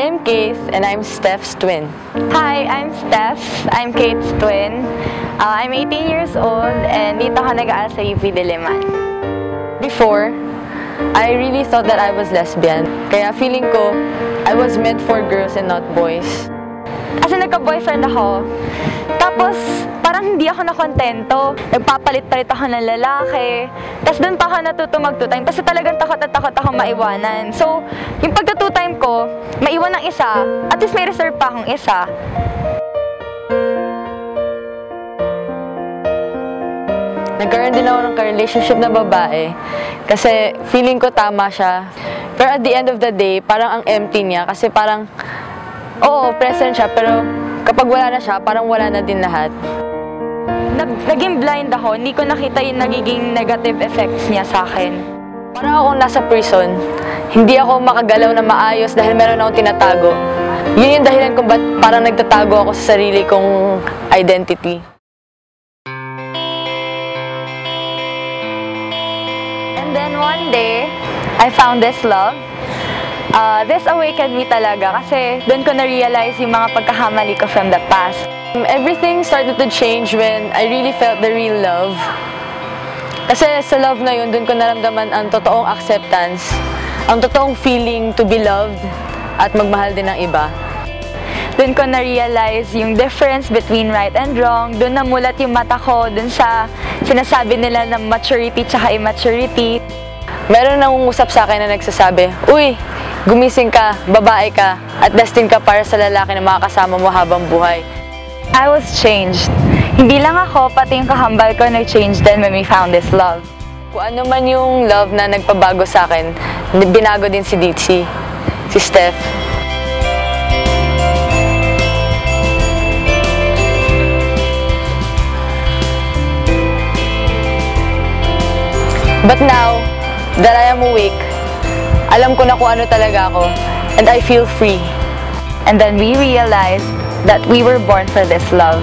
am Keith, and I'm Steph's twin. Hi, I'm Steph. I'm Kate's twin. I'm 18 years old, and dito ako nag-aaral sa UP Diliman. Before, I really thought that I was lesbian. Kaya feeling ko, I was meant for girls and not boys. Kasi nagka-boyfriend ako. Tapos, parang hindi ako nakontento. Nagpapalit-palit ako ng lalaki. Tapos doon pa ako natuto mag-two-time. Kasi talagang takot at takot ako maiwanan. So, yung pagka-two-time ko, maiwan ng isa, at least may reserve pa akong isa. Nagkaroon din ako ng ka-relationship na babae. Kasi feeling ko tama siya. Pero at the end of the day, parang ang empty niya. Kasi parang, oo, present siya. Pero kapag wala na siya, parang wala na din lahat. Naging blind ako. Hindi ko nakita yung nagiging negative effects niya sa akin. Parang akong nasa prison. Hindi ako makagalaw na maayos dahil meron akong tinatago. Yun yung dahilan kung ba't parang nagtatago ako sa sarili kong identity. And then one day, I found this love. This awakened me talaga kasi doon ko na-realize yung mga pagkakamali ko from the past. Everything started to change when I really felt the real love. Kasi sa love na yun, doon ko naramdaman ang totoong acceptance, ang totoong feeling to be loved at magmahal din ng iba. Doon ko na-realize yung difference between right and wrong. Doon namulat yung mata ko doon sa sinasabi nila na maturity tsaka immaturity. Meron nangungusap sa akin na nagsasabi, "Uy, gumising ka, babae ka, at destined ka para sa lalaki na makakasama mo habang buhay." I was changed. Hindi lang ako, pati yung kahambal ko nag-change din when we found this love. Kung ano man yung love na nagpabago sa akin, binago din si Ditzy, si Steph. But now that I am awake, alam ko na kung ano talaga ako, and I feel free. And then we realized that we were born for this love.